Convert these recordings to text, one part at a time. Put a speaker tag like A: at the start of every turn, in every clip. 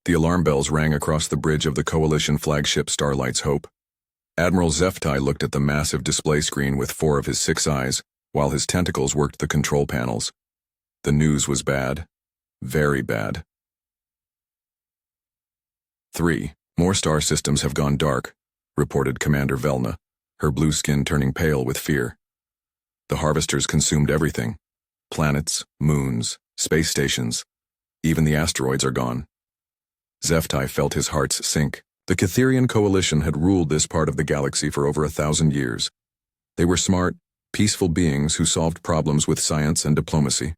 A: The alarm bells rang across the bridge of the Coalition flagship Starlight's Hope. Admiral Zeftai looked at the massive display screen with 4 of his 6 eyes, while his tentacles worked the control panels. The news was bad. Very bad. 3. More star systems have gone dark, reported Commander Velna, her blue skin turning pale with fear. The harvesters consumed everything. Planets, moons, space stations. Even the asteroids are gone. Zeftai felt his heart sink. The Catherian Coalition had ruled this part of the galaxy for over 1,000 years. They were smart, peaceful beings who solved problems with science and diplomacy.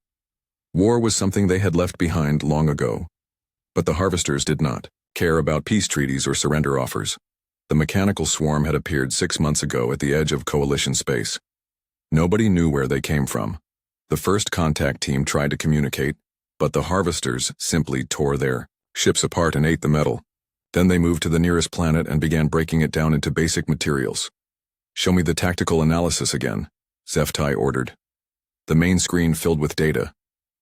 A: War was something they had left behind long ago. But the harvesters did not care about peace treaties or surrender offers. The mechanical swarm had appeared 6 months ago at the edge of Coalition space. Nobody knew where they came from. The first contact team tried to communicate, but the harvesters simply tore their ships apart and ate the metal. Then they moved to the nearest planet and began breaking it down into basic materials. "Show me the tactical analysis again," Zeftai ordered. The main screen filled with data.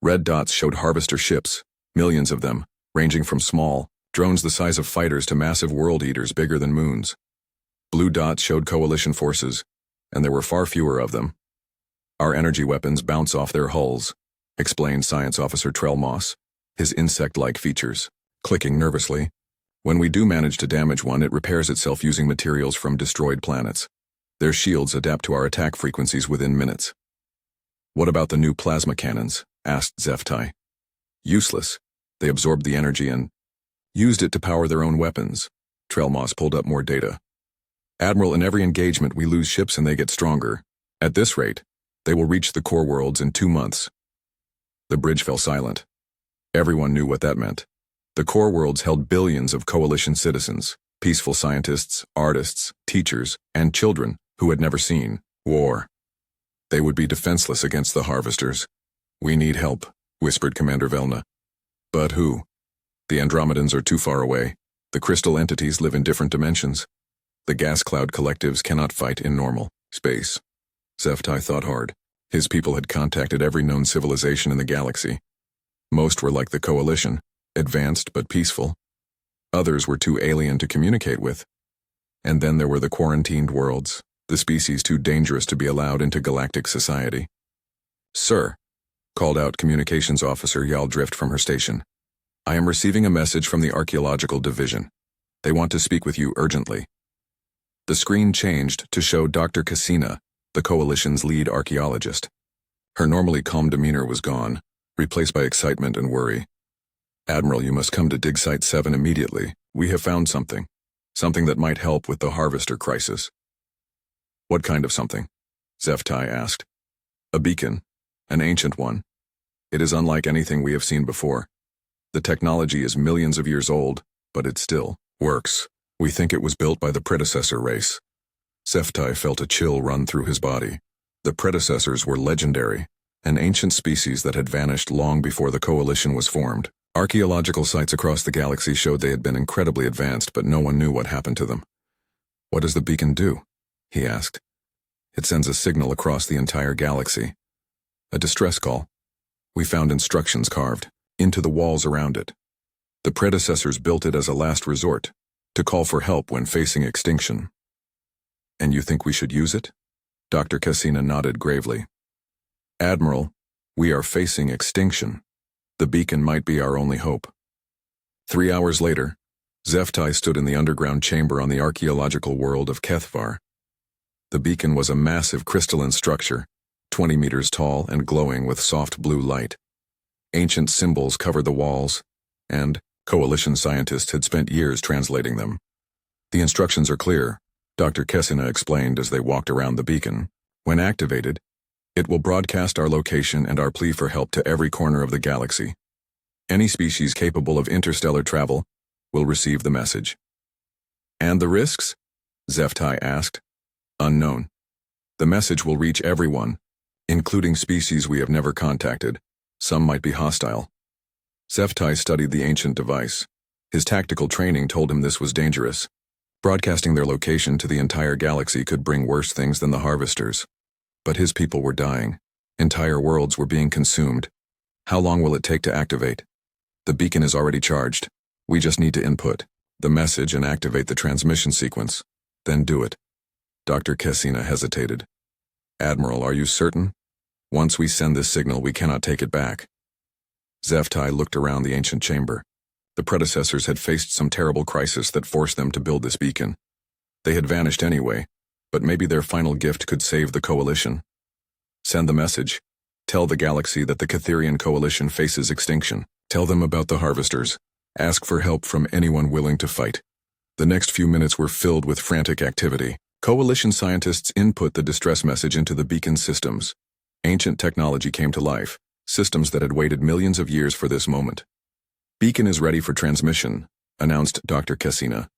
A: Red dots showed harvester ships, millions of them, ranging from small drones the size of fighters to massive world eaters bigger than moons. Blue dots showed Coalition forces, and there were far fewer of them. "Our energy weapons bounce off their hulls," explained Science Officer Trelmoss, his insect-like features clicking nervously. "When we do manage to damage one, it repairs itself using materials from destroyed planets. Their shields adapt to our attack frequencies within minutes." "What about the new plasma cannons?" asked Zeftai. "Useless. They absorbed the energy and used it to power their own weapons." Trelmoss pulled up more data. "Admiral, in every engagement we lose ships and they get stronger. At this rate, they will reach the core worlds in 2 months. The bridge fell silent. Everyone knew what that meant. The core worlds held billions of Coalition citizens, peaceful scientists, artists, teachers, and children who had never seen war. They would be defenseless against the harvesters. "We need help," whispered Commander Velna. "But who? The Andromedans are too far away. The crystal entities live in different dimensions. The gas cloud collectives cannot fight in normal space." Zeftai thought hard. His people had contacted every known civilization in the galaxy. Most were like the Coalition, advanced but peaceful. Others were too alien to communicate with. And then there were the quarantined worlds, the species too dangerous to be allowed into galactic society. "Sir," called out Communications Officer Yal Drift from her station, "I am receiving a message from the Archaeological Division. They want to speak with you urgently." The screen changed to show Dr. Cassina, the Coalition's lead archaeologist. Her normally calm demeanor was gone, replaced by excitement and worry. "Admiral, you must come to Dig Site 7 immediately. We have found something. Something that might help with the harvester crisis." "What kind of something?" Zeftai asked. "A beacon. An ancient one. It is unlike anything we have seen before. The technology is millions of years old, but it still works. We think it was built by the predecessor race." Zeftai felt a chill run through his body. The predecessors were legendary, an ancient species that had vanished long before the Coalition was formed. Archaeological sites across the galaxy showed they had been incredibly advanced, but no one knew what happened to them. "What does the beacon do?" he asked. "It sends a signal across the entire galaxy. A distress call. We found instructions carved into the walls around it. The predecessors built it as a last resort, to call for help when facing extinction." "And you think we should use it?" Dr. Cassina nodded gravely. "Admiral, we are facing extinction. The beacon might be our only hope." 3 hours later, Zeftai stood in the underground chamber on the archaeological world of Kethvar. The beacon was a massive crystalline structure, 20 meters tall and glowing with soft blue light. Ancient symbols covered the walls, and Coalition scientists had spent years translating them. "The instructions are clear," Dr. Cassina explained as they walked around the beacon. "When activated, it will broadcast our location and our plea for help to every corner of the galaxy. Any species capable of interstellar travel will receive the message." "And the risks?" Zeftai asked. "Unknown. The message will reach everyone, including species we have never contacted. Some might be hostile." Zeftai studied the ancient device. His tactical training told him this was dangerous. Broadcasting their location to the entire galaxy could bring worse things than the harvesters. But his people were dying. Entire worlds were being consumed. How long will it take to activate? "The beacon is already charged," We just need to input the message and activate the transmission sequence. Then do it. Dr. Kessina hesitated. Admiral, are you certain? Once we send this signal, we cannot take it back. Zeftai looked around the ancient chamber. The predecessors had faced some terrible crisis that forced them to build this beacon. They had vanished anyway, but maybe their final gift could save the Coalition. Send the message. Tell the galaxy that the Catherian Coalition faces extinction. Tell them about the Harvesters. Ask for help from anyone willing to fight. The next few minutes were filled with frantic activity. Coalition scientists input the distress message into the beacon systems. Ancient technology came to life, systems that had waited millions of years for this moment. Beacon is ready for transmission, announced Dr. Kessina.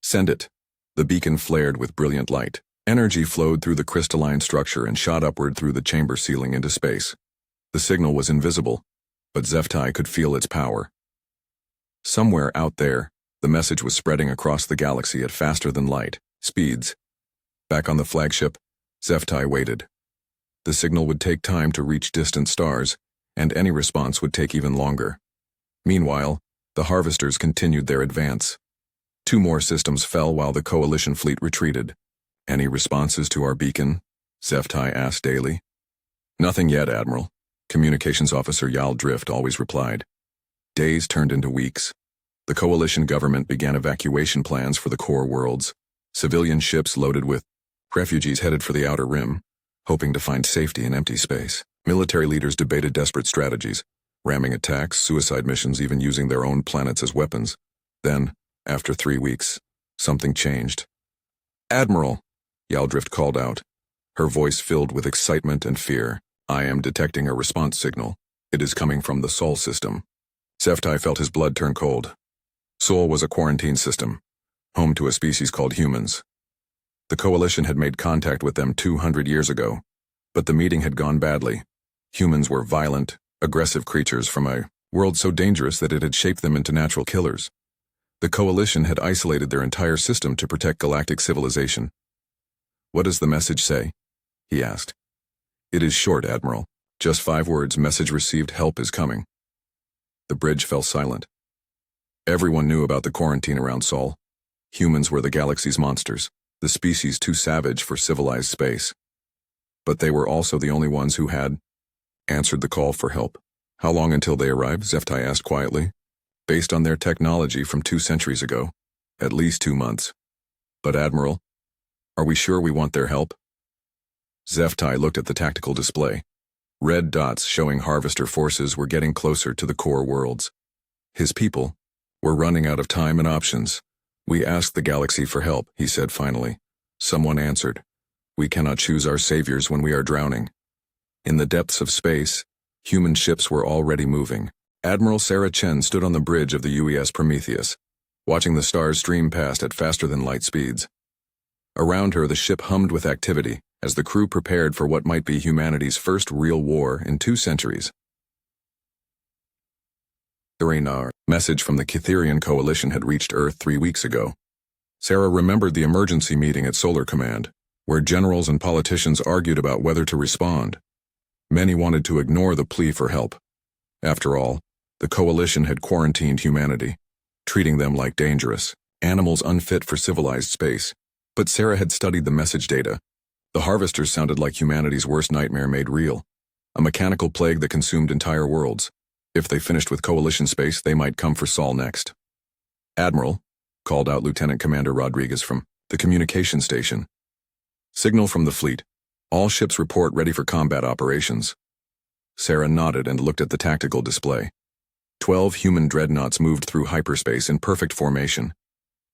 A: Send it. The beacon flared with brilliant light. Energy flowed through the crystalline structure and shot upward through the chamber ceiling into space. The signal was invisible, but Zeftai could feel its power. Somewhere out there, the message was spreading across the galaxy at faster-than-light speeds. Back on the flagship, Zeftai waited. The signal would take time to reach distant stars, and any response would take even longer. Meanwhile, the Harvesters continued their advance. 2 more systems fell while the Coalition fleet retreated. Any responses to our beacon? Zeftai asked daily. Nothing yet, Admiral. Communications Officer Yal Drift always replied. Days turned into weeks. The Coalition government began evacuation plans for the core worlds. Civilian ships loaded with refugees headed for the Outer Rim, hoping to find safety in empty space. Military leaders debated desperate strategies, ramming attacks, suicide missions, even using their own planets as weapons. Then, after 3 weeks, something changed. Admiral, Yaldrift called out, her voice filled with excitement and fear. I am detecting a response signal. It is coming from the Sol system. Zeftai felt his blood turn cold. Sol was a quarantine system, home to a species called humans. The Coalition had made contact with them 200 years ago, but the meeting had gone badly. Humans were violent, aggressive creatures from a world so dangerous that it had shaped them into natural killers. The Coalition had isolated their entire system to protect galactic civilization. What does the message say? He asked. It is short, Admiral. Just 5 words, message received, help is coming. The bridge fell silent. Everyone knew about the quarantine around Sol. Humans were the galaxy's monsters, the species too savage for civilized space. But they were also the only ones who had answered the call for help. How long until they arrived? Zeftai asked quietly. Based on their technology from 2 centuries ago, at least 2 months. But Admiral, are we sure we want their help? Zeftai looked at the tactical display. Red dots showing Harvester forces were getting closer to the core worlds. His people were running out of time and options. We asked the galaxy for help, he said finally. Someone answered. We cannot choose our saviors when we are drowning. In the depths of space, human ships were already moving. Admiral Sarah Chen stood on the bridge of the UES Prometheus, watching the stars stream past at faster-than-light speeds. Around her, the ship hummed with activity as the crew prepared for what might be humanity's first real war in 2 centuries. A message from the Catherian Coalition had reached Earth 3 weeks ago. Sarah remembered the emergency meeting at Solar Command, where generals and politicians argued about whether to respond. Many wanted to ignore the plea for help. After all, the Coalition had quarantined humanity, treating them like dangerous animals unfit for civilized space. But Sarah had studied the message data. The Harvesters sounded like humanity's worst nightmare made real, a mechanical plague that consumed entire worlds. If they finished with Coalition space, they might come for Sol next. Admiral, called out Lieutenant Commander Rodriguez from the communication station. Signal from the fleet. All ships report ready for combat operations. Sarah nodded and looked at the tactical display. 12 human dreadnoughts moved through hyperspace in perfect formation.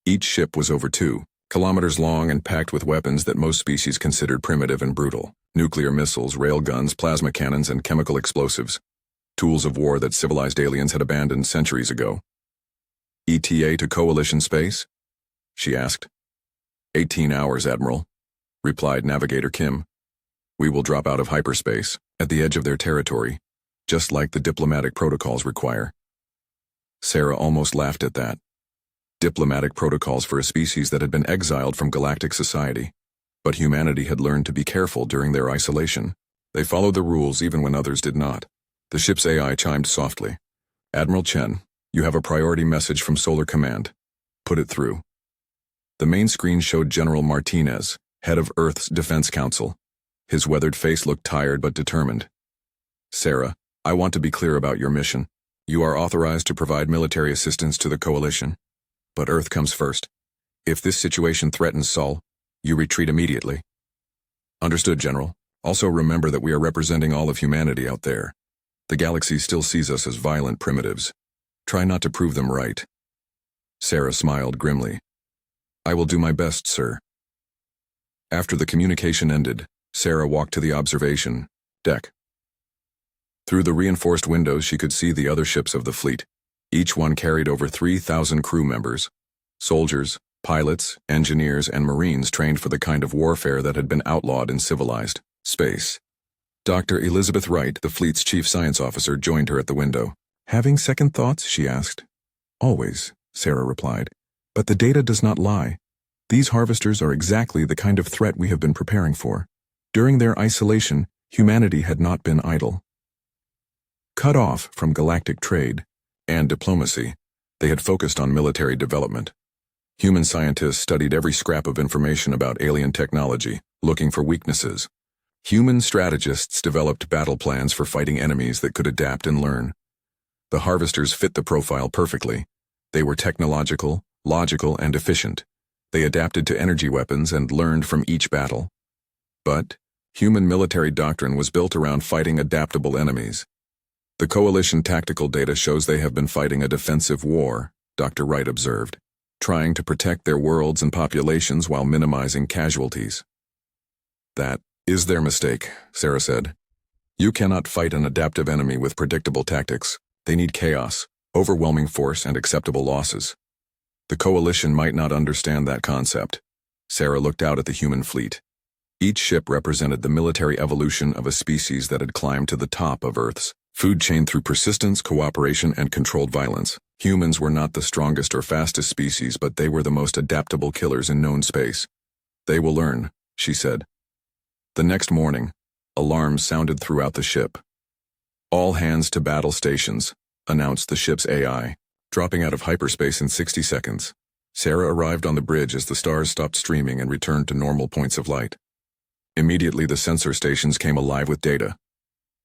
A: Each ship was over 2 kilometers long and packed with weapons that most species considered primitive and brutal. Nuclear missiles, railguns, plasma cannons, and chemical explosives. Tools of war that civilized aliens had abandoned centuries ago. ETA to Coalition space? She asked. 18 hours, Admiral, replied Navigator Kim. We will drop out of hyperspace, at the edge of their territory, just like the diplomatic protocols require. Sarah almost laughed at that. Diplomatic protocols for a species that had been exiled from galactic society. But humanity had learned to be careful during their isolation. They followed the rules even when others did not. The ship's AI chimed softly. Admiral Chen, You have a priority message from Solar Command. Put it through. The main screen showed General Martinez, head of Earth's Defense Council. His weathered face looked tired but determined. Sarah, I want to be clear about your mission. You are authorized to provide military assistance to the Coalition, but Earth comes first. If this situation threatens Sol, you retreat immediately. Understood, General. Also remember that we are representing all of humanity out there. The galaxy still sees us as violent primitives. Try not to prove them right. Sarah smiled grimly. I will do my best, sir. After the communication ended, Sarah walked to the observation deck. Through the reinforced windows she could see the other ships of the fleet. Each one carried over 3,000 crew members. Soldiers, pilots, engineers, and marines trained for the kind of warfare that had been outlawed in civilized space. Dr. Elizabeth Wright, the fleet's chief science officer, joined her at the window. Having second thoughts, she asked. Always, Sarah replied. But the data does not lie. These harvesters are exactly the kind of threat we have been preparing for. During their isolation, humanity had not been idle. Cut off from galactic trade and diplomacy, they had focused on military development. Human scientists studied every scrap of information about alien technology, looking for weaknesses. Human strategists developed battle plans for fighting enemies that could adapt and learn. The harvesters fit the profile perfectly. They were technological, logical, and efficient. They adapted to energy weapons and learned from each battle. But human military doctrine was built around fighting adaptable enemies. The Coalition tactical data shows they have been fighting a defensive war, Dr. Wright observed, trying to protect their worlds and populations while minimizing casualties. That is their mistake, Sarah said. You cannot fight an adaptive enemy with predictable tactics. They need chaos, overwhelming force, and acceptable losses. The Coalition might not understand that concept. Sarah looked out at the human fleet. Each ship represented the military evolution of a species that had climbed to the top of Earth's food chain through persistence, cooperation, and controlled violence. Humans were not the strongest or fastest species, but they were the most adaptable killers in known space. They will learn, she said. The next morning, alarms sounded throughout the ship. All hands to battle stations, announced the ship's AI, dropping out of hyperspace in 60 seconds. Sarah arrived on the bridge as the stars stopped streaming and returned to normal points of light. Immediately the sensor stations came alive with data.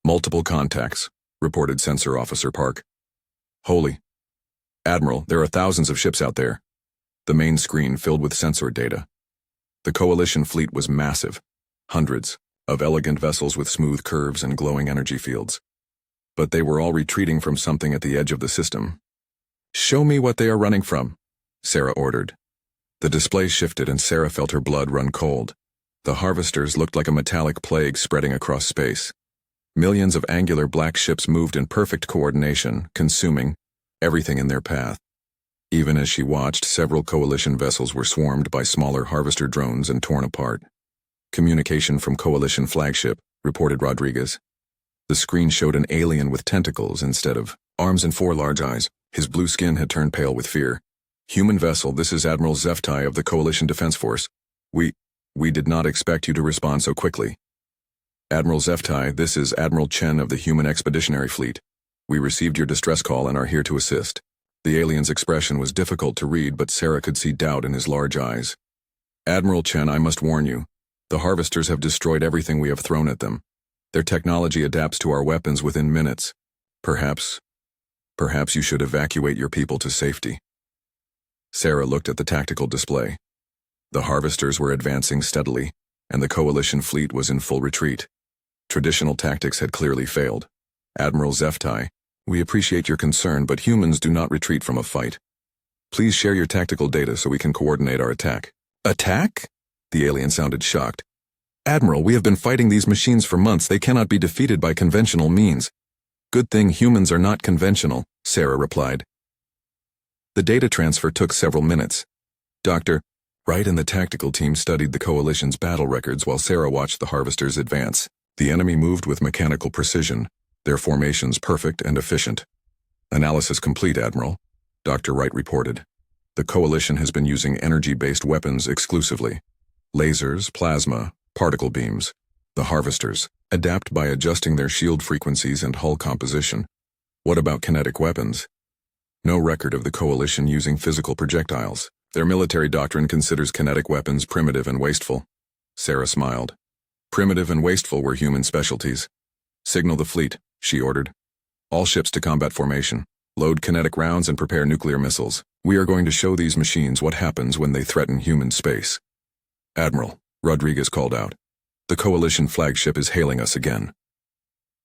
A: Multiple contacts, reported Sensor Officer Park. Holy. Admiral, there are thousands of ships out there. The main screen filled with sensor data. The Coalition fleet was massive. Hundreds of elegant vessels with smooth curves and glowing energy fields. But they were all retreating from something at the edge of the system. Show me what they are running from, Sarah ordered. The display shifted and Sarah felt her blood run cold. The harvesters looked like a metallic plague spreading across space. Millions of angular black ships moved in perfect coordination, consuming everything in their path. Even as she watched, several Coalition vessels were swarmed by smaller harvester drones and torn apart. Communication from Coalition flagship, reported Rodriguez. The screen showed an alien with tentacles instead of arms and 4 large eyes. His blue skin had turned pale with fear. Human vessel, this is Admiral Zeftai of the Coalition Defense Force. We did not expect you to respond so quickly. Admiral Zeftai, this is Admiral Chen of the Human Expeditionary Fleet. We received your distress call and are here to assist. The alien's expression was difficult to read, but Sarah could see doubt in his large eyes. Admiral Chen, I must warn you. The harvesters have destroyed everything we have thrown at them. Their technology adapts to our weapons within minutes. Perhaps you should evacuate your people to safety. Sarah looked at the tactical display. The harvesters were advancing steadily, and the Coalition fleet was in full retreat. Traditional tactics had clearly failed. Admiral Zeftai, we appreciate your concern, but humans do not retreat from a fight. Please share your tactical data so we can coordinate our attack. Attack? The alien sounded shocked. Admiral, we have been fighting these machines for months. They cannot be defeated by conventional means. Good thing humans are not conventional, Sarah replied. The data transfer took several minutes. Dr. Wright and the tactical team studied the Coalition's battle records while Sarah watched the harvesters advance. The enemy moved with mechanical precision, their formations perfect and efficient. Analysis complete, Admiral, Dr. Wright reported. The Coalition has been using energy-based weapons exclusively. Lasers, plasma, particle beams. The harvesters adapt by adjusting their shield frequencies and hull composition. What about kinetic weapons? No record of the Coalition using physical projectiles. Their military doctrine considers kinetic weapons primitive and wasteful. Sarah smiled. Primitive and wasteful were human specialties. Signal the fleet, she ordered. All ships to combat formation. Load kinetic rounds and prepare nuclear missiles. We are going to show these machines what happens when they threaten human space. Admiral, Rodriguez called out. The Coalition flagship is hailing us again.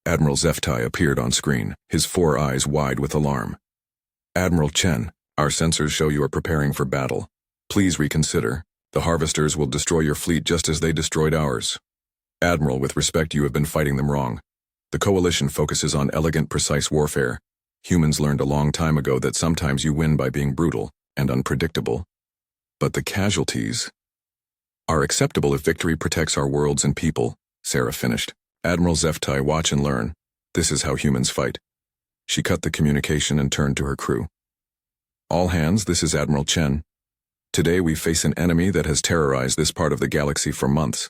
A: Admiral HFY appeared on screen, his 4 eyes wide with alarm. Admiral Chen, our sensors show you are preparing for battle. Please reconsider. The Harvesters will destroy your fleet just as they destroyed ours. Admiral, with respect, you have been fighting them wrong. The Coalition focuses on elegant, precise warfare. Humans learned a long time ago that sometimes you win by being brutal and unpredictable. But the casualties are acceptable if victory protects our worlds and people, Sarah finished. Admiral HFY, watch and learn. This is how humans fight. She cut the communication and turned to her crew. All hands, this is Admiral Chen. Today we face an enemy that has terrorized this part of the galaxy for months.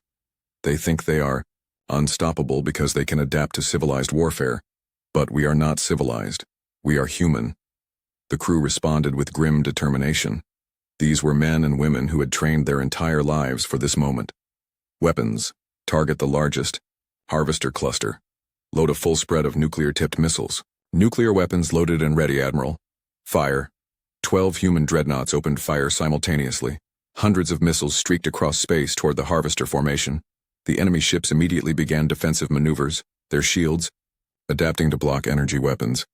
A: They think they are unstoppable because they can adapt to civilized warfare. But we are not civilized. We are human. The crew responded with grim determination. These were men and women who had trained their entire lives for this moment. Weapons. Target the largest Harvester cluster. Load a full spread of nuclear-tipped missiles. Nuclear weapons loaded and ready, Admiral. Fire. 12 human dreadnoughts opened fire simultaneously. Hundreds of missiles streaked across space toward the Harvester formation. The enemy ships immediately began defensive maneuvers, their shields adapting to block energy weapons.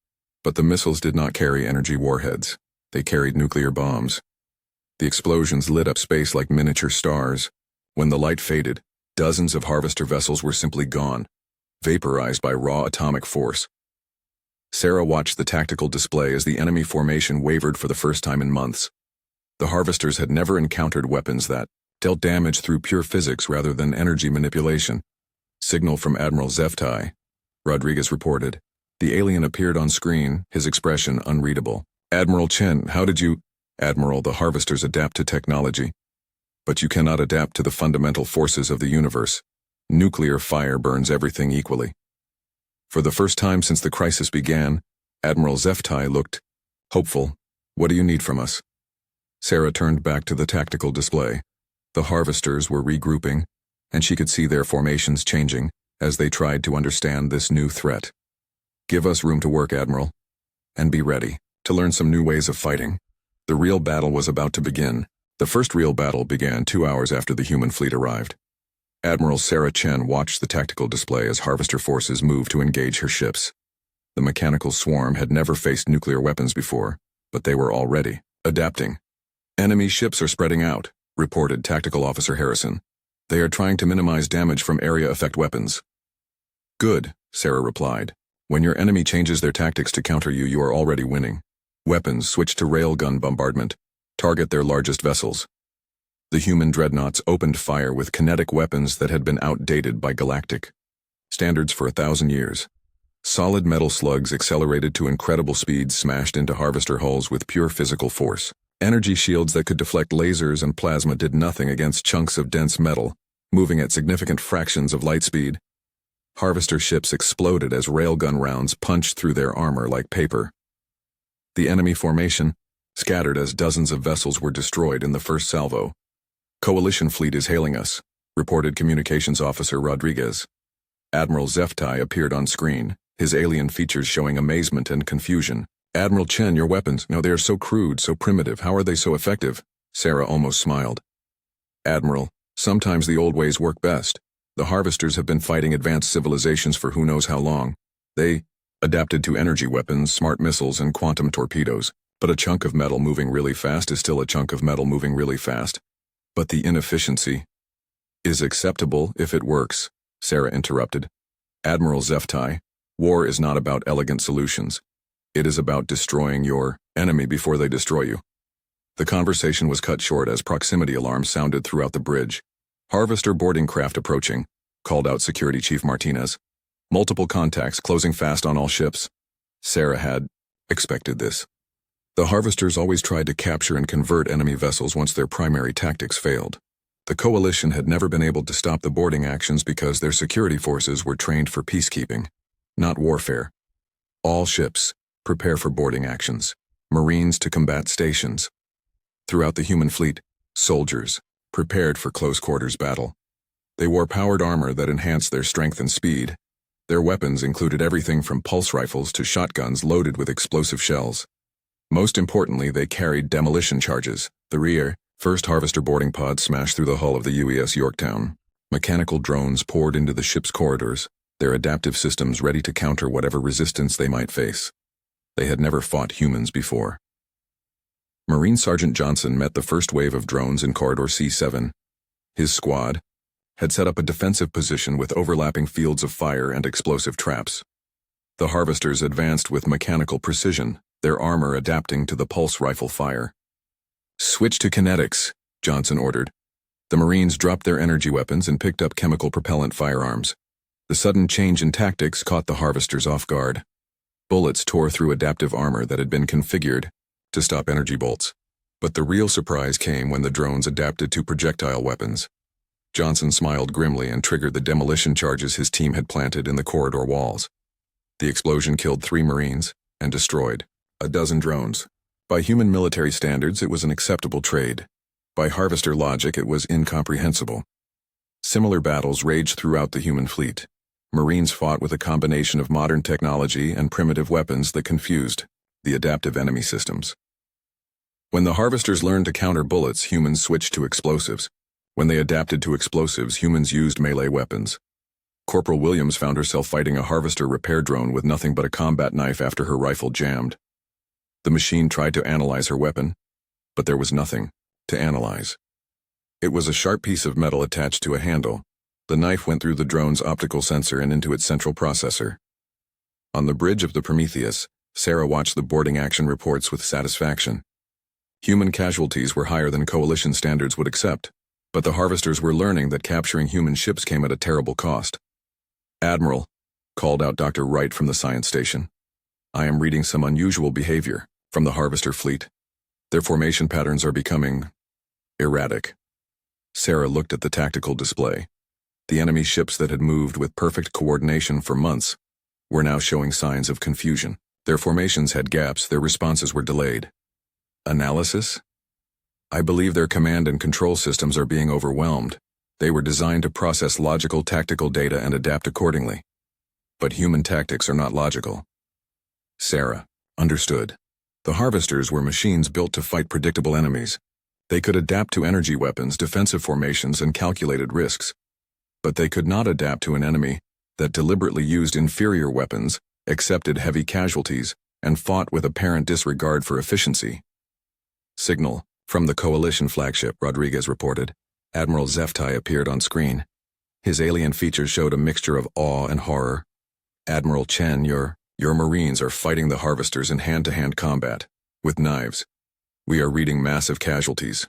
A: But the missiles did not carry energy warheads. They carried nuclear bombs. The explosions lit up space like miniature stars. When the light faded, dozens of Harvester vessels were simply gone, vaporized by raw atomic force. Sarah watched the tactical display as the enemy formation wavered for the first time in months. The Harvesters had never encountered weapons that dealt damage through pure physics rather than energy manipulation. Signal from Admiral HFY, Rodriguez reported. The alien appeared on screen, his expression unreadable. Admiral Chen, how did you— Admiral, the Harvesters adapt to technology. But you cannot adapt to the fundamental forces of the universe. Nuclear fire burns everything equally. For the first time since the crisis began, Admiral HFY looked hopeful. What do you need from us? Sarah turned back to the tactical display. The Harvesters were regrouping, and she could see their formations changing as they tried to understand this new threat. Give us room to work, Admiral. And be ready to learn some new ways of fighting. The real battle was about to begin. The first real battle began 2 hours after the human fleet arrived. Admiral Sarah Chen watched the tactical display as Harvester forces moved to engage her ships. The mechanical swarm had never faced nuclear weapons before, but they were already adapting. Enemy ships are spreading out, reported Tactical Officer Harrison. They are trying to minimize damage from area effect weapons. Good, Sarah replied. When your enemy changes their tactics to counter you, you are already winning. Weapons switch to railgun bombardment. Target their largest vessels. The human dreadnoughts opened fire with kinetic weapons that had been outdated by Galactic standards for 1,000 years. Solid metal slugs accelerated to incredible speeds smashed into Harvester hulls with pure physical force. Energy shields that could deflect lasers and plasma did nothing against chunks of dense metal, moving at significant fractions of light speed. Harvester ships exploded as railgun rounds punched through their armor like paper. The enemy formation scattered as dozens of vessels were destroyed in the first salvo. Coalition fleet is hailing us, reported Communications Officer Rodriguez. Admiral HFY appeared on screen, his alien features showing amazement and confusion. Admiral Chen, your weapons, no, they are so crude, so primitive. How are they so effective? Sarah almost smiled. Admiral, sometimes the old ways work best. The Harvesters have been fighting advanced civilizations for who knows how long. They adapted to energy weapons, smart missiles, and quantum torpedoes. But a chunk of metal moving really fast is still a chunk of metal moving really fast. But the inefficiency is acceptable if it works, Sarah interrupted. Admiral HFY, war is not about elegant solutions. It is about destroying your enemy before they destroy you. The conversation was cut short as proximity alarms sounded throughout the bridge. Harvester boarding craft approaching, called out Security Chief Martinez. Multiple contacts closing fast on all ships. Sarah had expected this. The Harvesters always tried to capture and convert enemy vessels once their primary tactics failed. The Coalition had never been able to stop the boarding actions because their security forces were trained for peacekeeping, not warfare. All ships, prepare for boarding actions, Marines to combat stations. Throughout the human fleet, soldiers prepared for close-quarters battle. They wore powered armor that enhanced their strength and speed. Their weapons included everything from pulse rifles to shotguns loaded with explosive shells. Most importantly, they carried demolition charges. The rear, first harvester boarding pod smashed through the hull of the UES Yorktown. Mechanical drones poured into the ship's corridors, their adaptive systems ready to counter whatever resistance they might face. They had never fought humans before. Marine Sergeant Johnson met the first wave of drones in Corridor C7. His squad had set up a defensive position with overlapping fields of fire and explosive traps. The harvesters advanced with mechanical precision, their armor adapting to the pulse rifle fire. "Switch to kinetics," Johnson ordered. The Marines dropped their energy weapons and picked up chemical propellant firearms. The sudden change in tactics caught the harvesters off guard. Bullets tore through adaptive armor that had been configured to stop energy bolts. But the real surprise came when the drones adapted to projectile weapons. Johnson smiled grimly and triggered the demolition charges his team had planted in the corridor walls. The explosion killed 3 Marines and destroyed a dozen drones. By human military standards, it was an acceptable trade. By harvester logic, it was incomprehensible. Similar battles raged throughout the human fleet. Marines fought with a combination of modern technology and primitive weapons that confused the adaptive enemy systems. When the harvesters learned to counter bullets, humans switched to explosives. When they adapted to explosives, humans used melee weapons. Corporal Williams found herself fighting a harvester repair drone with nothing but a combat knife after her rifle jammed. The machine tried to analyze her weapon, but there was nothing to analyze. It was a sharp piece of metal attached to a handle. The knife went through the drone's optical sensor and into its central processor. On the bridge of the Prometheus, Sarah watched the boarding action reports with satisfaction. Human casualties were higher than Coalition standards would accept, but the harvesters were learning that capturing human ships came at a terrible cost. "Admiral," called out Dr. Wright from the science station, "I am reading some unusual behavior from the harvester fleet. Their formation patterns are becoming erratic." Sarah looked at the tactical display. The enemy ships that had moved with perfect coordination for months were now showing signs of confusion. Their formations had gaps, their responses were delayed. Analysis? "I believe their command and control systems are being overwhelmed. They were designed to process logical tactical data and adapt accordingly. But human tactics are not logical." Sarah understood. The harvesters were machines built to fight predictable enemies. They could adapt to energy weapons, defensive formations, and calculated risks. But they could not adapt to an enemy that deliberately used inferior weapons, accepted heavy casualties, and fought with apparent disregard for efficiency. "Signal from the Coalition flagship," Rodriguez reported. Admiral Zeftai appeared on screen. His alien features showed a mixture of awe and horror. "Admiral Chen, your Marines are fighting the harvesters in hand-to-hand combat, with knives. We are reading massive casualties."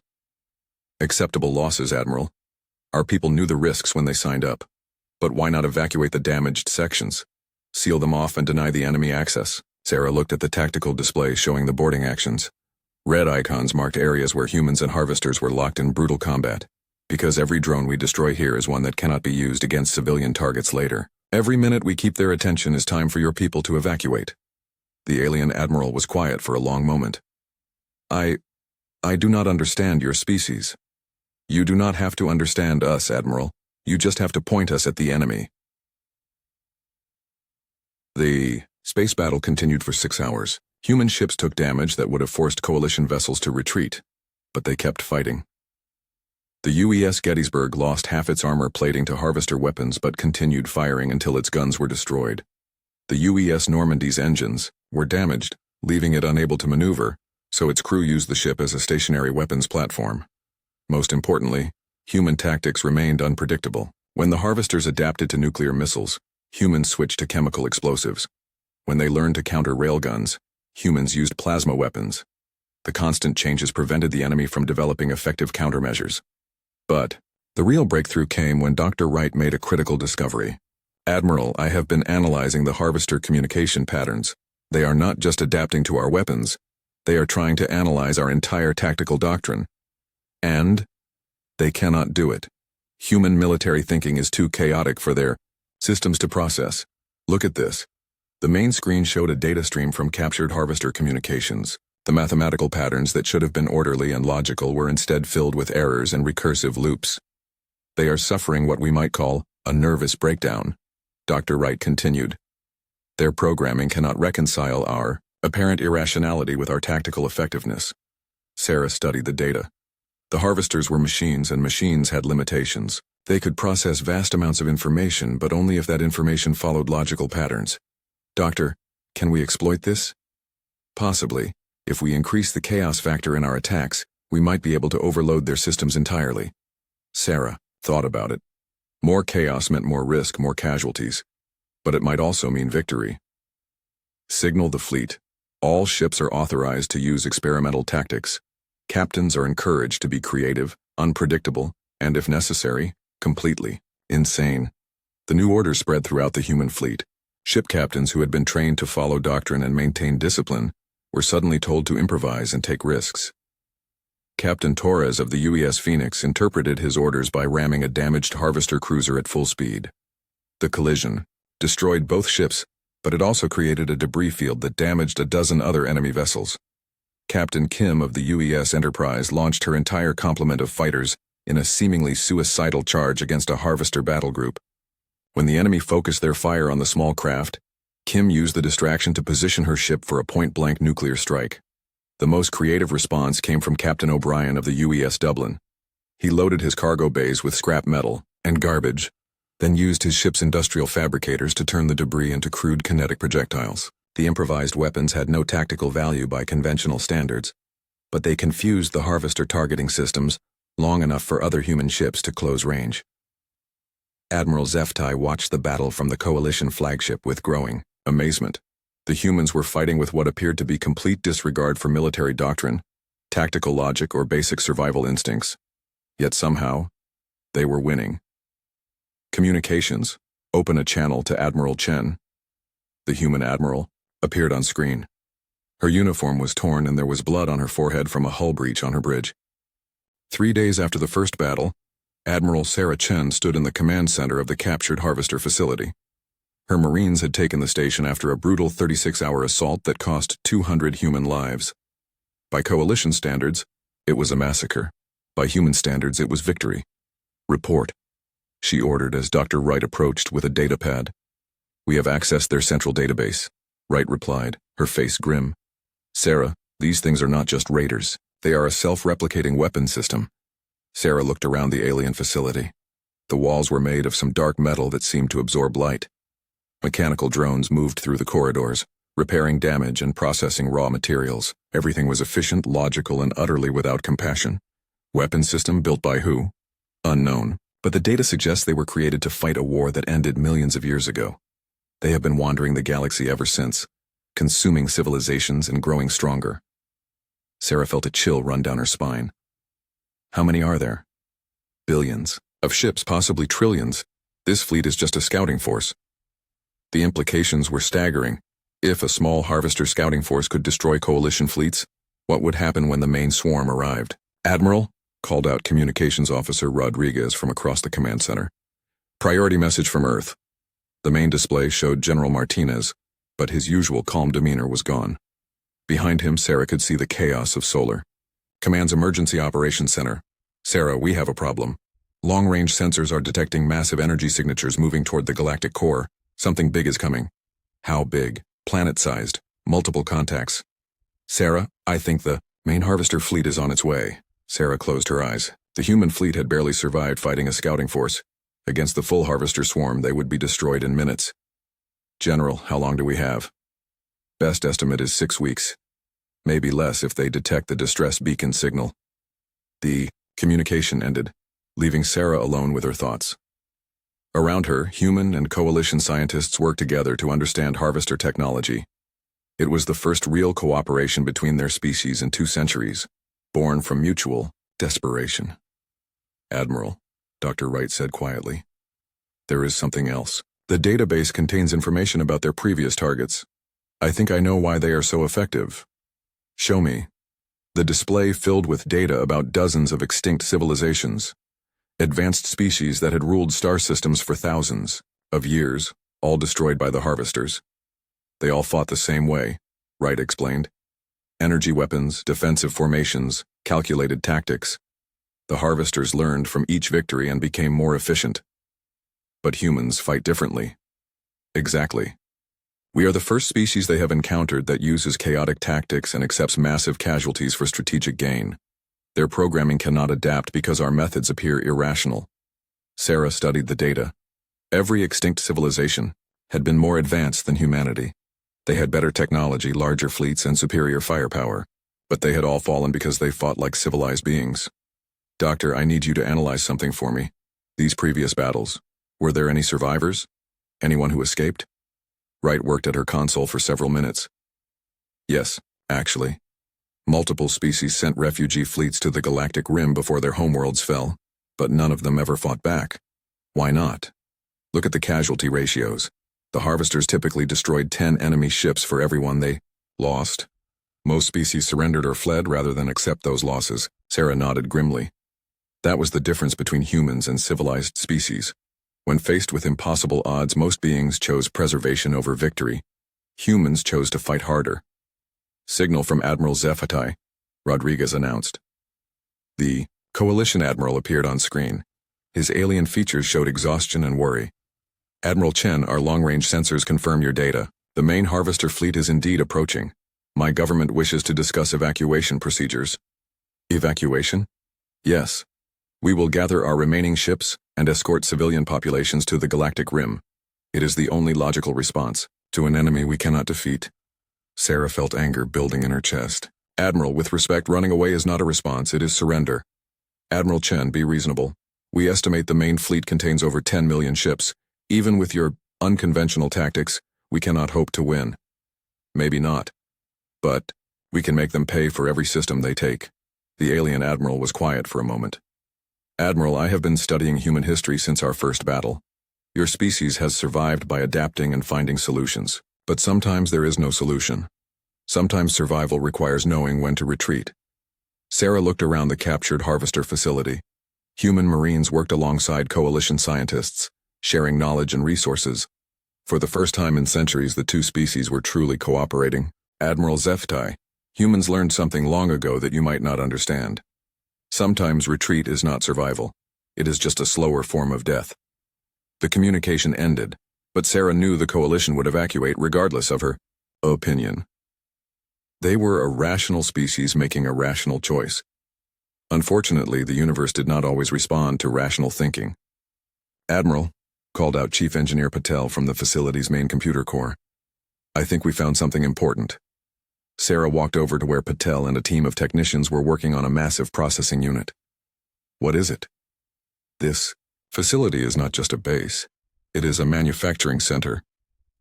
A: "Acceptable losses, Admiral. Our people knew the risks when they signed up. But why not evacuate the damaged sections? Seal them off and deny the enemy access?" Sarah looked at the tactical display showing the boarding actions. Red icons marked areas where humans and harvesters were locked in brutal combat. "Because every drone we destroy here is one that cannot be used against civilian targets later. Every minute we keep their attention is time for your people to evacuate." The alien admiral was quiet for a long moment. I do not understand your species." "You do not have to understand us, Admiral. You just have to point us at the enemy." The space battle continued for 6 hours. Human ships took damage that would have forced Coalition vessels to retreat, but they kept fighting. The UES Gettysburg lost half its armor plating to harvester weapons but continued firing until its guns were destroyed. The UES Normandy's engines were damaged, leaving it unable to maneuver, so its crew used the ship as a stationary weapons platform. Most importantly, human tactics remained unpredictable. When the harvesters adapted to nuclear missiles, humans switched to chemical explosives. When they learned to counter railguns, humans used plasma weapons. The constant changes prevented the enemy from developing effective countermeasures. But the real breakthrough came when Dr. Wright made a critical discovery. "Admiral, I have been analyzing the harvester communication patterns. They are not just adapting to our weapons. They are trying to analyze our entire tactical doctrine. And they cannot do it. Human military thinking is too chaotic for their systems to process. Look at this." The main screen showed a data stream from captured harvester communications. The mathematical patterns that should have been orderly and logical were instead filled with errors and recursive loops. They are suffering what we might call a nervous breakdown, Dr. Wright continued. Their programming cannot reconcile our apparent irrationality with our tactical effectiveness. Sarah studied the data. The harvesters were machines, and machines had limitations. They could process vast amounts of information, but only if that information followed logical patterns. Doctor, can we exploit this? Possibly. If we increase the chaos factor in our attacks, we might be able to overload their systems entirely. Sarah thought about it. More chaos meant more risk, more casualties. But it might also mean victory. Signal the fleet. All ships are authorized to use experimental tactics. Captains are encouraged to be creative, unpredictable, and if necessary, completely insane. The new order spread throughout the human fleet. Ship captains who had been trained to follow doctrine and maintain discipline were suddenly told to improvise and take risks. Captain Torres of the UES Phoenix interpreted his orders by ramming a damaged harvester cruiser at full speed. The collision destroyed both ships, but it also created a debris field that damaged a dozen other enemy vessels. Captain Kim of the UES Enterprise launched her entire complement of fighters in a seemingly suicidal charge against a harvester battle group. When the enemy focused their fire on the small craft, Kim used the distraction to position her ship for a point-blank nuclear strike. The most creative response came from Captain O'Brien of the UES Dublin. He loaded his cargo bays with scrap metal and garbage, then used his ship's industrial fabricators to turn the debris into crude kinetic projectiles. The improvised weapons had no tactical value by conventional standards, but they confused the harvester targeting systems long enough for other human ships to close range. Admiral Zeftai watched the battle from the Coalition flagship with growing amazement. The humans were fighting with what appeared to be complete disregard for military doctrine, tactical logic, or basic survival instincts. Yet somehow, they were winning. Communications, open a channel to Admiral Chen. The human admiral appeared on screen. Her uniform was torn and there was blood on her forehead from a hull breach on her bridge. 3 days after the first battle, Admiral Sarah Chen stood in the command center of the captured harvester facility. Her Marines had taken the station after a brutal 36-hour assault that cost 200 human lives. By Coalition standards, it was a massacre. By human standards, it was victory. Report, she ordered as Dr. Wright approached with a datapad. We have accessed their central database, Wright replied, her face grim. Sarah, these things are not just raiders. They are a self-replicating weapon system. Sarah looked around the alien facility. The walls were made of some dark metal that seemed to absorb light. Mechanical drones moved through the corridors, repairing damage and processing raw materials. Everything was efficient, logical, and utterly without compassion. Weapon system built by who? Unknown. But the data suggests they were created to fight a war that ended millions of years ago. They have been wandering the galaxy ever since, consuming civilizations and growing stronger. Sarah felt a chill run down her spine. How many are there? Billions. Of ships, possibly trillions. This fleet is just a scouting force. The implications were staggering. If a small harvester scouting force could destroy Coalition fleets, what would happen when the main swarm arrived? Admiral, called out Communications Officer Rodriguez from across the command center. Priority message from Earth. The main display showed General Martinez, but his usual calm demeanor was gone. Behind him, Sarah could see the chaos of Solar. Command's Emergency Operations Center. Sarah, we have a problem. Long-range sensors are detecting massive energy signatures moving toward the galactic core. Something big is coming. How big? Planet-sized. Multiple contacts. Sarah, I think the main harvester fleet is on its way. Sarah closed her eyes. The human fleet had barely survived fighting a scouting force. Against the full harvester swarm, they would be destroyed in minutes. General, how long do we have? Best estimate is 6 weeks. Maybe less if they detect the distress beacon signal. The communication ended, leaving Sarah alone with her thoughts. Around her, human and Coalition scientists worked together to understand harvester technology. It was the first real cooperation between their species in 2 centuries, born from mutual desperation. Admiral, Dr. Wright said quietly. There is something else. The database contains information about their previous targets. I think I know why they are so effective. Show me. The display filled with data about dozens of extinct civilizations. Advanced species that had ruled star systems for thousands of years, all destroyed by the harvesters. They all fought the same way, Wright explained. Energy weapons, defensive formations, calculated tactics. The harvesters learned from each victory and became more efficient. But humans fight differently. Exactly. We are the first species they have encountered that uses chaotic tactics and accepts massive casualties for strategic gain. Their programming cannot adapt because our methods appear irrational. Sarah studied the data. Every extinct civilization had been more advanced than humanity. They had better technology, larger fleets, and superior firepower. But they had all fallen because they fought like civilized beings. Doctor, I need you to analyze something for me. These previous battles, were there any survivors? Anyone who escaped? Wright worked at her console for several minutes. Yes, actually. Multiple species sent refugee fleets to the galactic rim before their homeworlds fell, but none of them ever fought back. Why not? Look at the casualty ratios. The harvesters typically destroyed 10 enemy ships for every one they lost. Most species surrendered or fled rather than accept those losses. Sarah nodded grimly. That was the difference between humans and civilized species. When faced with impossible odds, most beings chose preservation over victory. Humans chose to fight harder. Signal from Admiral Zephatai, Rodriguez announced. The Coalition Admiral appeared on screen. His alien features showed exhaustion and worry. Admiral Chen, our long-range sensors confirm your data. The main harvester fleet is indeed approaching. My government wishes to discuss evacuation procedures. Evacuation? Yes. We will gather our remaining ships and escort civilian populations to the galactic rim. It is the only logical response to an enemy we cannot defeat. Sarah felt anger building in her chest. Admiral, with respect, running away is not a response, it is surrender. Admiral Chen, be reasonable. We estimate the main fleet contains over 10 million ships. Even with your unconventional tactics, we cannot hope to win. Maybe not. But we can make them pay for every system they take. The alien admiral was quiet for a moment. Admiral, I have been studying human history since our first battle. Your species has survived by adapting and finding solutions. But sometimes there is no solution. Sometimes survival requires knowing when to retreat. Sarah looked around the captured harvester facility. Human Marines worked alongside coalition scientists, sharing knowledge and resources. For the first time in centuries, the two species were truly cooperating. Admiral Zephatai, humans learned something long ago that you might not understand. Sometimes retreat is not survival. It is just a slower form of death. The communication ended, but Sarah knew the coalition would evacuate regardless of her opinion. They were a rational species making a rational choice. Unfortunately, the universe did not always respond to rational thinking. Admiral, called out Chief Engineer Patel from the facility's main computer core. I think we found something important. Sarah walked over to where Patel and a team of technicians were working on a massive processing unit. What is it? This facility is not just a base. It is a manufacturing center.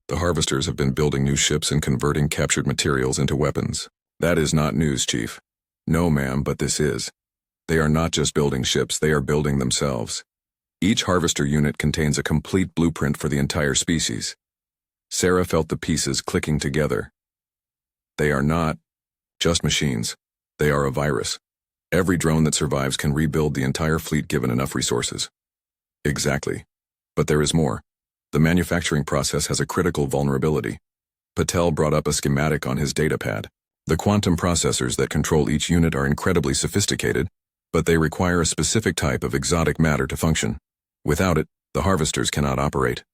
A: The harvesters have been building new ships and converting captured materials into weapons. That is not news, Chief. No, ma'am, but this is. They are not just building ships, they are building themselves. Each harvester unit contains a complete blueprint for the entire species. Sarah felt the pieces clicking together. They are not just machines. They are a virus. Every drone that survives can rebuild the entire fleet given enough resources. Exactly. But there is more. The manufacturing process has a critical vulnerability. Patel brought up a schematic on his datapad. The quantum processors that control each unit are incredibly sophisticated, but they require a specific type of exotic matter to function. Without it, the harvesters cannot operate.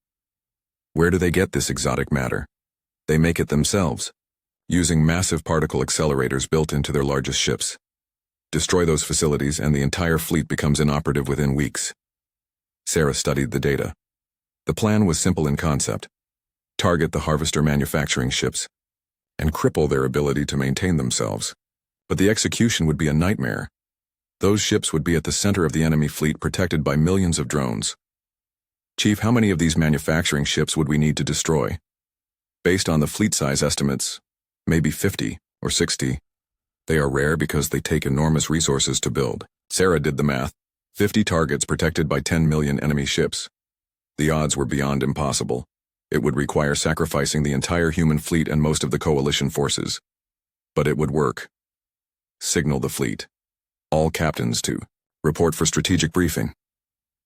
A: Where do they get this exotic matter? They make it themselves, using massive particle accelerators built into their largest ships. Destroy those facilities and the entire fleet becomes inoperative within weeks. Sarah studied the data. The plan was simple in concept. Target the harvester manufacturing ships and cripple their ability to maintain themselves. But the execution would be a nightmare. Those ships would be at the center of the enemy fleet protected by millions of drones. Chief, how many of these manufacturing ships would we need to destroy? Based on the fleet size estimates, maybe 50 or 60. They are rare because they take enormous resources to build. Sarah did the math. 50 targets protected by 10 million enemy ships. The odds were beyond impossible. It would require sacrificing the entire human fleet and most of the coalition forces. But it would work. Signal the fleet. All captains to report for strategic briefing.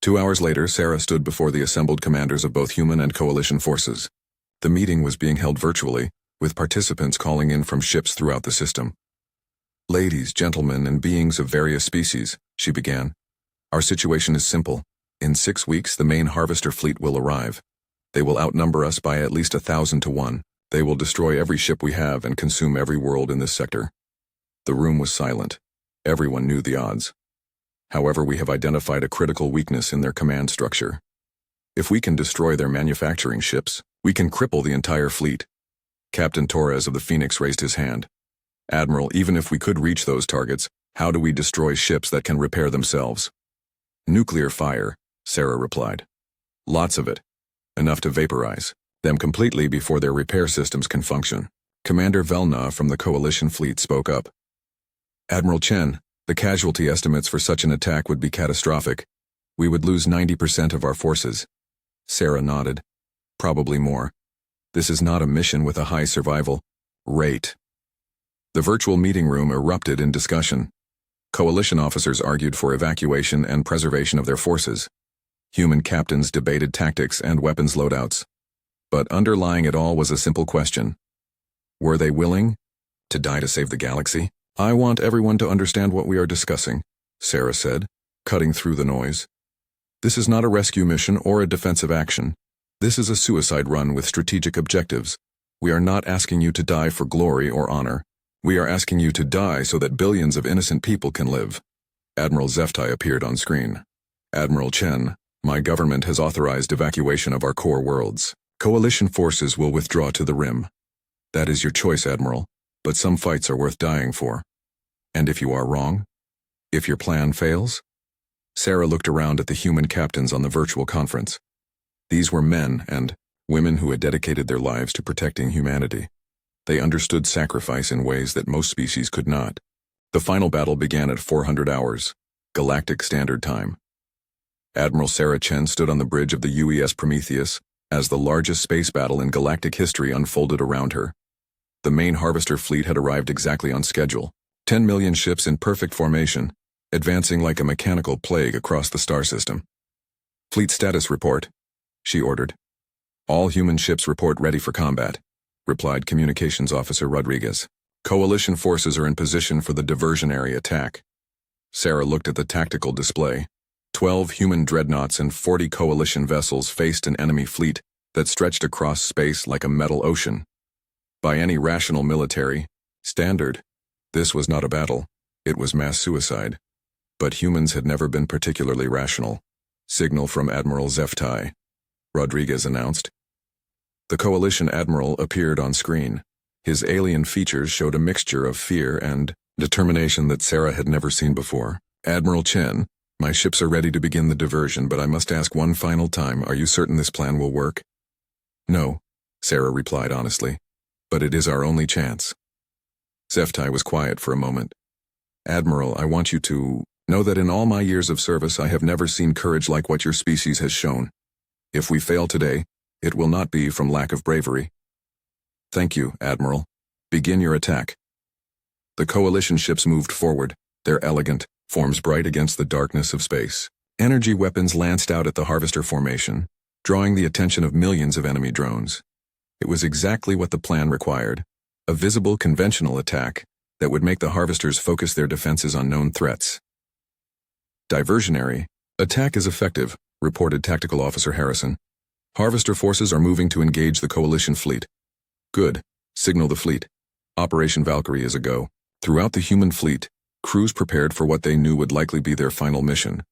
A: 2 hours later, Sarah stood before the assembled commanders of both human and coalition forces. The meeting was being held virtually, with participants calling in from ships throughout the system. Ladies, gentlemen, and beings of various species, she began. Our situation is simple. In 6 weeks, the main harvester fleet will arrive. They will outnumber us by at least 1,000 to 1. They will destroy every ship we have and consume every world in this sector. The room was silent. Everyone knew the odds. However, we have identified a critical weakness in their command structure. If we can destroy their manufacturing ships, we can cripple the entire fleet. Captain Torres of the Phoenix raised his hand. Admiral, even if we could reach those targets, how do we destroy ships that can repair themselves? Nuclear fire, Sarah replied. Lots of it. Enough to vaporize them completely before their repair systems can function. Commander Velna from the Coalition fleet spoke up. Admiral Chen, the casualty estimates for such an attack would be catastrophic. We would lose 90% of our forces. Sarah nodded. Probably more. This is not a mission with a high survival rate. The virtual meeting room erupted in discussion. Coalition officers argued for evacuation and preservation of their forces. Human captains debated tactics and weapons loadouts. But underlying it all was a simple question. Were they willing to die to save the galaxy? I want everyone to understand what we are discussing, Sarah said, cutting through the noise. This is not a rescue mission or a defensive action. This is a suicide run with strategic objectives. We are not asking you to die for glory or honor. We are asking you to die so that billions of innocent people can live. Admiral Zeftai appeared on screen. Admiral Chen, my government has authorized evacuation of our core worlds. Coalition forces will withdraw to the rim. That is your choice, Admiral, but some fights are worth dying for. And if you are wrong? If your plan fails? Sarah looked around at the human captains on the virtual conference. These were men and women who had dedicated their lives to protecting humanity. They understood sacrifice in ways that most species could not. The final battle began at 400 hours, Galactic Standard Time. Admiral Sarah Chen stood on the bridge of the UES Prometheus as the largest space battle in galactic history unfolded around her. The main harvester fleet had arrived exactly on schedule, 10 million ships in perfect formation, advancing like a mechanical plague across the star system. Fleet status report, she ordered. All human ships report ready for combat, replied Communications Officer Rodriguez. Coalition forces are in position for the diversionary attack. Sarah looked at the tactical display. 12 human dreadnoughts and 40 coalition vessels faced an enemy fleet that stretched across space like a metal ocean. By any rational military standard, this was not a battle, it was mass suicide. But humans had never been particularly rational. Signal from Admiral Zeftai, Rodriguez announced. The Coalition Admiral appeared on screen. His alien features showed a mixture of fear and determination that Sarah had never seen before. Admiral Chen, my ships are ready to begin the diversion, but I must ask one final time, are you certain this plan will work? No, Sarah replied honestly, but it is our only chance. Zeftai was quiet for a moment. Admiral, I want you to know that in all my years of service I have never seen courage like what your species has shown. If we fail today, it will not be from lack of bravery. Thank you, Admiral. Begin your attack. The Coalition ships moved forward, their elegant forms bright against the darkness of space. Energy weapons lanced out at the harvester formation, drawing the attention of millions of enemy drones. It was exactly what the plan required, a visible conventional attack that would make the harvesters focus their defenses on known threats. Diversionary attack is effective, reported Tactical Officer Harrison. Harvester forces are moving to engage the Coalition fleet. Good. Signal the fleet. Operation Valkyrie is a go. Throughout the human fleet, crews prepared for what they knew would likely be their final mission.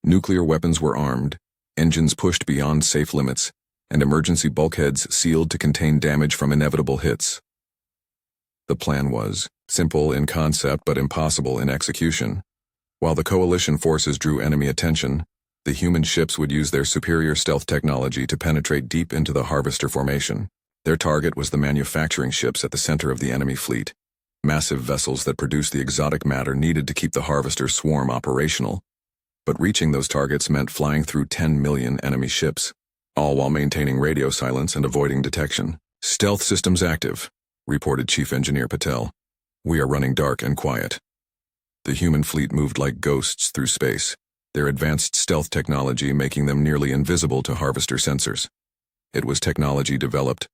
A: Nuclear weapons were armed, engines pushed beyond safe limits, and emergency bulkheads sealed to contain damage from inevitable hits. The plan was simple in concept but impossible in execution. While the Coalition forces drew enemy attention, the human ships would use their superior stealth technology to penetrate deep into the harvester formation. Their target was the manufacturing ships at the center of the enemy fleet, massive vessels that produced the exotic matter needed to keep the harvester swarm operational. But reaching those targets meant flying through 10 million enemy ships, all while maintaining radio silence and avoiding detection. Stealth systems active, reported Chief Engineer Patel. We are running dark and quiet. The human fleet moved like ghosts through space, their advanced stealth technology making them nearly invisible to harvester sensors. It was technology developed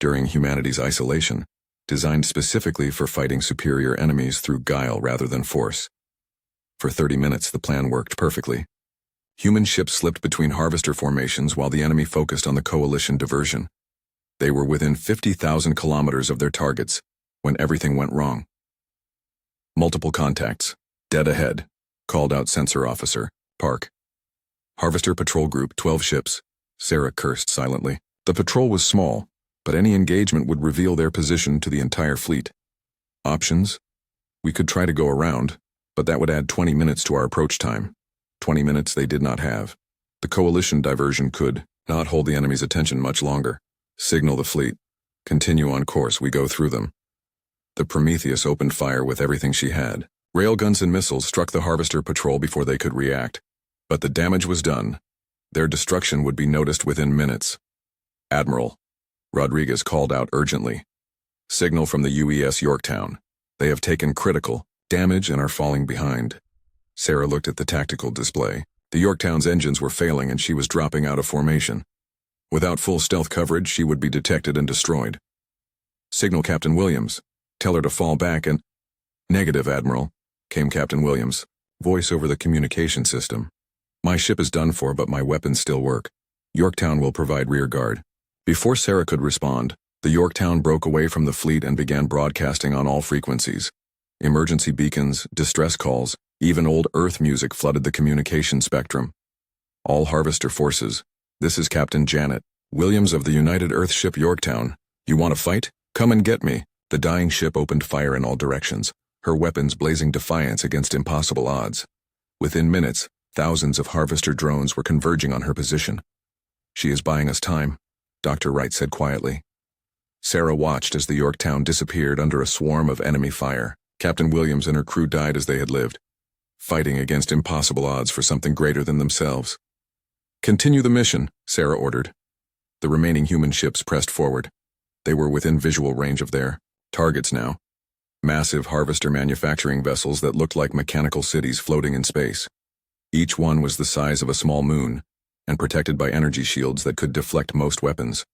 A: during humanity's isolation, designed specifically for fighting superior enemies through guile rather than force. For 30 minutes, the plan worked perfectly. Human ships slipped between harvester formations while the enemy focused on the coalition diversion. They were within 50,000 kilometers of their targets when everything went wrong. Multiple contacts. Dead ahead. Called out Sensor Officer, Park. Harvester Patrol Group, 12 ships. Sarah cursed silently. The patrol was small, but any engagement would reveal their position to the entire fleet. Options? We could try to go around, but that would add 20 minutes to our approach time. 20 minutes they did not have. The coalition diversion could not hold the enemy's attention much longer. Signal the fleet. Continue on course, we go through them. The Prometheus opened fire with everything she had. Railguns and missiles struck the Harvester Patrol before they could react. But the damage was done. Their destruction would be noticed within minutes. Admiral, Rodriguez called out urgently. Signal from the UES Yorktown. They have taken critical damage and are falling behind. Sarah looked at the tactical display. The Yorktown's engines were failing and she was dropping out of formation. Without full stealth coverage, she would be detected and destroyed. Signal Captain Williams. Tell her to fall back and— Negative, Admiral, came Captain Williams' voice over the communication system. My ship is done for, but my weapons still work. Yorktown will provide rear guard. Before Sarah could respond, the Yorktown broke away from the fleet and began broadcasting on all frequencies. Emergency beacons, distress calls, even old Earth music flooded the communication spectrum. All Harvester forces. This is Captain Janet Williams of the United Earth ship Yorktown. You want to fight? Come and get me. The dying ship opened fire in all directions, her weapons blazing defiance against impossible odds. Within minutes, thousands of Harvester drones were converging on her position. She is buying us time, Dr. Wright said quietly. Sarah watched as the Yorktown disappeared under a swarm of enemy fire. Captain Williams and her crew died as they had lived, fighting against impossible odds for something greater than themselves. Continue the mission, Sarah ordered. The remaining human ships pressed forward. They were within visual range of their targets now. Massive Harvester manufacturing vessels that looked like mechanical cities floating in space. Each one was the size of a small moon, and protected by energy shields that could deflect most weapons.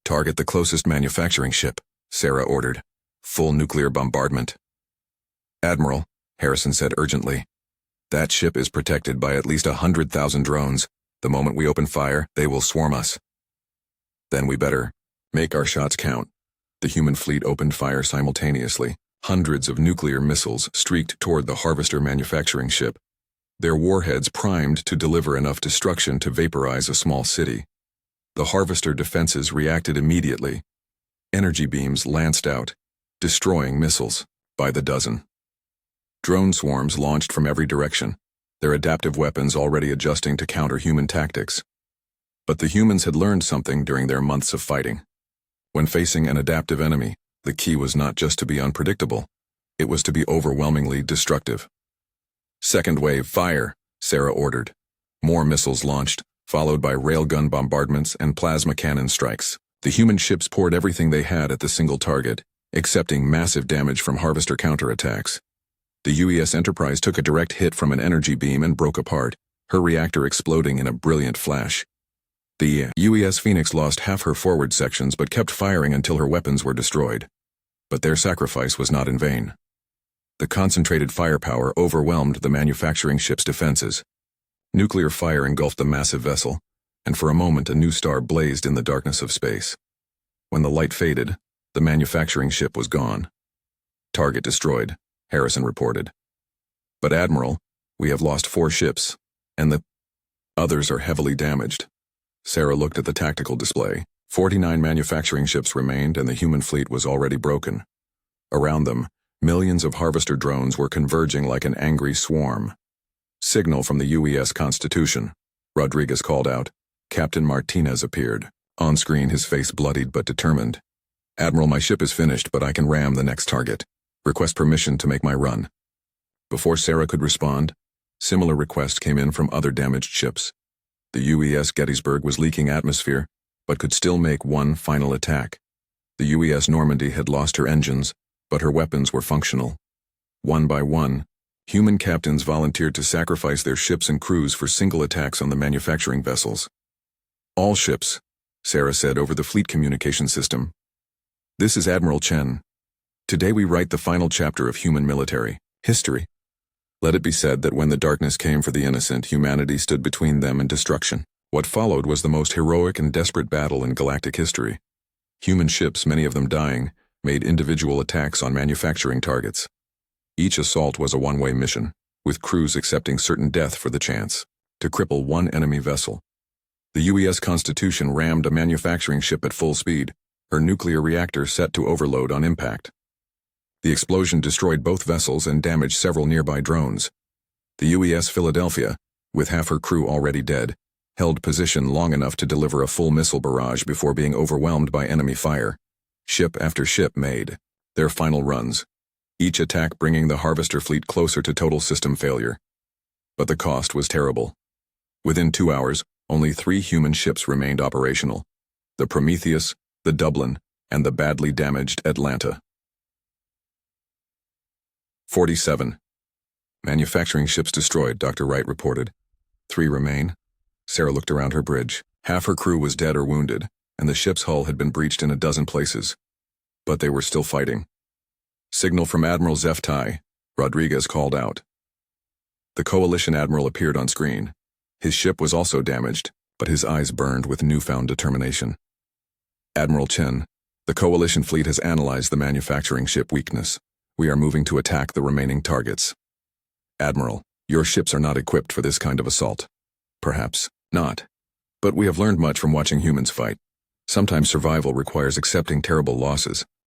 A: Target the closest manufacturing ship, Sarah ordered. Full nuclear bombardment. Admiral, Harrison said urgently. That ship is protected by at least 100,000 drones. The moment we open fire, they will swarm us. Then we better make our shots count. The human fleet opened fire simultaneously. Hundreds of nuclear missiles streaked toward the Harvester manufacturing ship, their warheads primed to deliver enough destruction to vaporize a small city. The Harvester defenses reacted immediately. Energy beams lanced out, destroying missiles by the dozen. Drone swarms launched from every direction, their adaptive weapons already adjusting to counter human tactics. But the humans had learned something during their months of fighting. When facing an adaptive enemy, the key was not just to be unpredictable, it was to be overwhelmingly destructive. Second wave, fire, Sarah ordered. More missiles launched, followed by railgun bombardments and plasma cannon strikes. The human ships poured everything they had at the single target, accepting massive damage from Harvester counterattacks. The UES Enterprise took a direct hit from an energy beam and broke apart, her reactor exploding in a brilliant flash. The UES Phoenix lost half her forward sections but kept firing until her weapons were destroyed. But their sacrifice was not in vain. The concentrated firepower overwhelmed the manufacturing ship's defenses. Nuclear fire engulfed the massive vessel, and for a moment a new star blazed in the darkness of space. When the light faded, the manufacturing ship was gone. Target destroyed, Harrison reported. But Admiral, we have lost 4 ships, and the others are heavily damaged. Sarah looked at the tactical display. 49 manufacturing ships remained and the human fleet was already broken. Around them, millions of Harvester drones were converging like an angry swarm. Signal from the UES Constitution, Rodriguez called out. Captain Martinez appeared. On screen, his face bloodied but determined. Admiral, my ship is finished, but I can ram the next target. Request permission to make my run. Before Sarah could respond, similar requests came in from other damaged ships. The UES Gettysburg was leaking atmosphere, but could still make one final attack. The UES Normandy had lost her engines, but her weapons were functional. One by one, human captains volunteered to sacrifice their ships and crews for single attacks on the manufacturing vessels. All ships, Sarah said over the fleet communication system. This is Admiral Chen. Today we write the final chapter of human military history. Let it be said that when the darkness came for the innocent, humanity stood between them and destruction. What followed was the most heroic and desperate battle in galactic history. Human ships, many of them dying, made individual attacks on manufacturing targets. Each assault was a one-way mission, with crews accepting certain death for the chance to cripple one enemy vessel. The UES Constitution rammed a manufacturing ship at full speed, her nuclear reactor set to overload on impact. The explosion destroyed both vessels and damaged several nearby drones. The UES Philadelphia, with half her crew already dead, held position long enough to deliver a full missile barrage before being overwhelmed by enemy fire. Ship after ship made their final runs, each attack bringing the Harvester fleet closer to total system failure. But the cost was terrible. Within 2 hours, only 3 human ships remained operational: the Prometheus, the Dublin, and the badly damaged Atlanta. 47. Manufacturing ships destroyed, Dr. Wright reported. 3 remain. Sarah looked around her bridge. Half her crew was dead or wounded, and the ship's hull had been breached in a dozen places. But they were still fighting. Signal from Admiral Zeftai, Rodriguez called out. The Coalition Admiral appeared on screen. His ship was also damaged, but his eyes burned with newfound determination. Admiral Chen, the Coalition fleet has analyzed the manufacturing ship weakness. We are moving to attack the remaining targets. Admiral, your ships are not equipped for this kind of assault. Perhaps not. But we have learned much from watching humans fight. Sometimes survival requires accepting terrible losses.